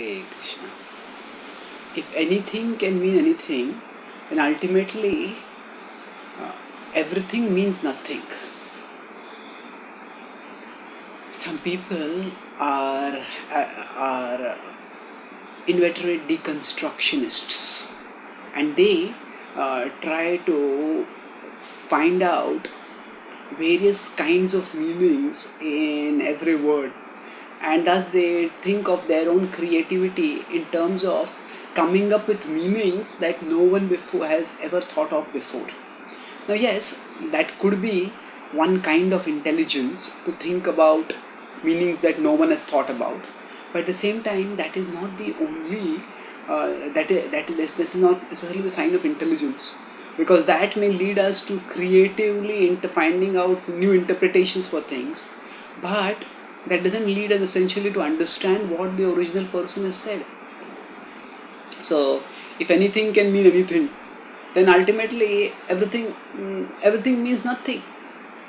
Hare Krishna. If anything can mean anything, then ultimately uh, everything means nothing. Some people are inveterate deconstructionists, and they try to find out various kinds of meanings in every word, and thus they think of their own creativity in terms of coming up with meanings that no one before has ever thought of before. Now yes, that could be one kind of intelligence, to think about meanings that no one has thought about, but at the same time that is not the only this is not necessarily the sign of intelligence, because that may lead us to creatively into finding out new interpretations for things, but that doesn't lead us essentially to understand what the original person has said. So if anything can mean anything, then ultimately everything means nothing,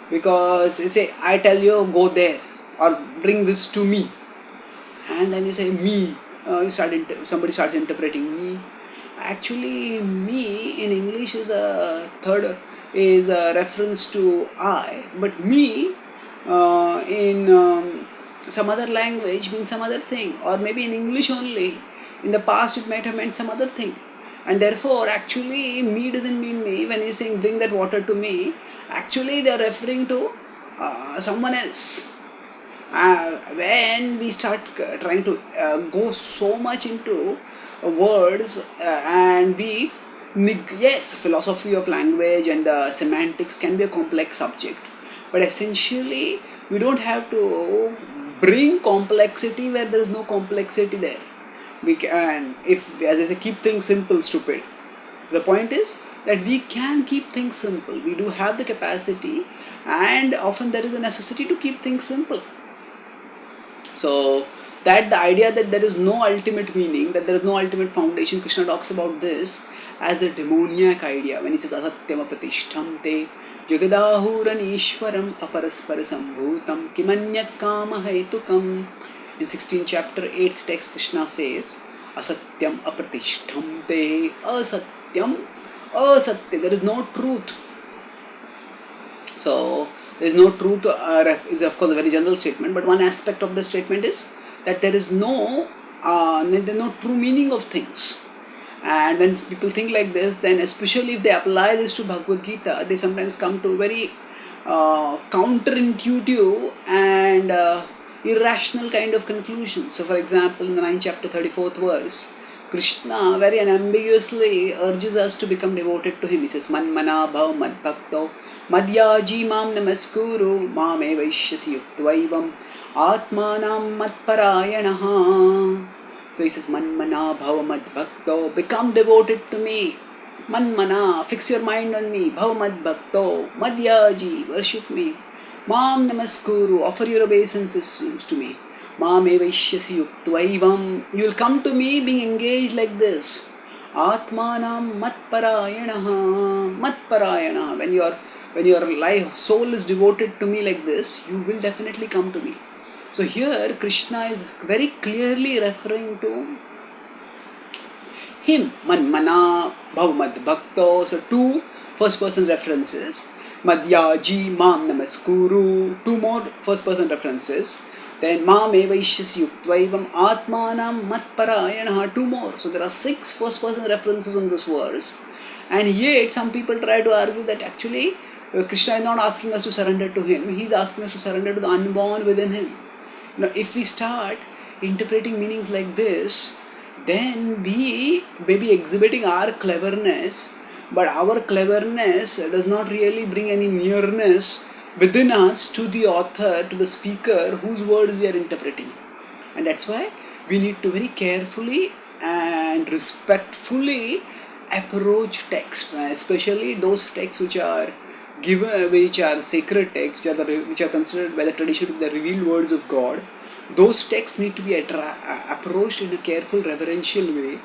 because you say, I tell you go there or bring this to me, and then you say me, somebody starts interpreting me. Actually me in English is a reference to I, but me in some other language means some other thing, or maybe in English only in the past it might have meant some other thing. And therefore actually me doesn't mean me. When he's saying bring that water to me, actually they are referring to someone else. When we start trying to go so much into words, and we yes, philosophy of language and the semantics can be a complex subject, but essentially we don't have to bring complexity where there is no complexity there. We can, if as I say, keep things simple, stupid. The point is that we can keep things simple. We do have the capacity, and often there is a necessity to keep things simple. So that the idea that there is no ultimate meaning, that there is no ultimate foundation, Krishna talks about this as a demoniac idea when he says asatyam apratishtham te jagadahuran ishwaram aparaspara sambhutam kimanyat kama hetukam. In 16th chapter 8th text, Krishna says asatyam apratishtham te, asatyam, asatya, there is no truth. So there is no truth is of course a very general statement, but one aspect of the statement is that there is no true meaning of things. And when people think like this, then especially if they apply this to Bhagavad-gita, they sometimes come to very counterintuitive and irrational kind of conclusions. So for example, in the 9th chapter 34th verse, Krishna very unambiguously urges us to become devoted to him. He says, Man mana bhav mad bhakto madhyaji mam namaskuru mame vaishyasi yuktavaivam atmanam mad parayanaha. So he says, Man mana bhav mad bhakto, become devoted to me. Man mana, fix your mind on me. Bhav mad bhakto, madhyaji, worship me. Mam namaskuru, offer your obeisances to me. Mam evaishyasi yuktavaivam, you will come to me being engaged like this. Atmanam matparayanaha, matparayana, when your life soul is devoted to me like this, you will definitely come to me. So here Krishna is very clearly referring to him. Man mana bhav mad bhakto. So two first person references. Madhyaji mam namaskuru. Two more first person references. Then mam evaishyasi yuktavaivam atmanam matparayanaha. Two more. So there are 6 first person references in this verse. And yet some people try to argue that actually Krishna is not asking us to surrender to him. He is asking us to surrender to the unborn within him. Now if we start interpreting meanings like this, then we may be exhibiting our cleverness, but our cleverness does not really bring any nearness within us to the author, to the speaker whose words we are interpreting. And that's why we need to very carefully and respectfully approach texts, especially those texts which are sacred texts, which are considered by the tradition to be the revealed words of God. Those texts need to be approached in a careful, reverential way.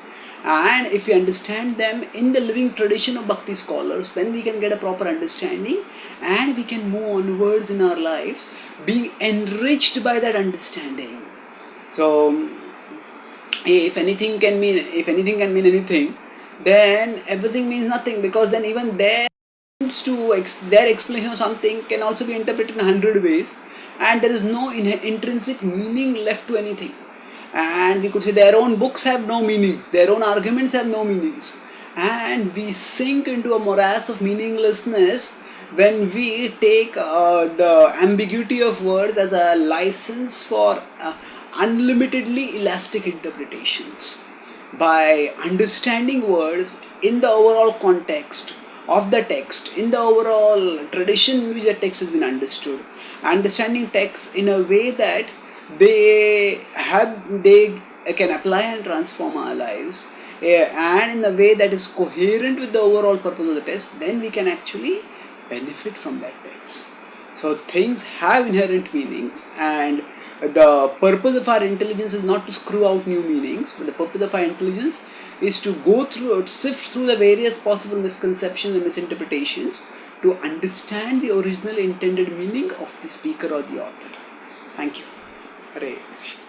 And if we understand them in the living tradition of Bhakti scholars, then we can get a proper understanding, and we can move onwards in our life being enriched by that understanding. So if anything can mean anything, then everything means nothing, because then even their explanation of something can also be interpreted in 100 ways, and there is no intrinsic meaning left to anything. And we could say their own books have no meanings, their own arguments have no meanings, and we sink into a morass of meaninglessness when we take the ambiguity of words as a license for unlimitedly elastic interpretations. By understanding words in the overall context of the text, in the overall tradition in which the text has been understood, understanding text in a way that they can apply and transform our lives, and in a way that is coherent with the overall purpose of the text, then we can actually benefit from that text. So things have inherent meanings, and the purpose of our intelligence is not to screw out new meanings, but the purpose of our intelligence is to go through, sift through the various possible misconceptions and misinterpretations to understand the original intended meaning of the speaker or the author. Thank you. Hare Krishna.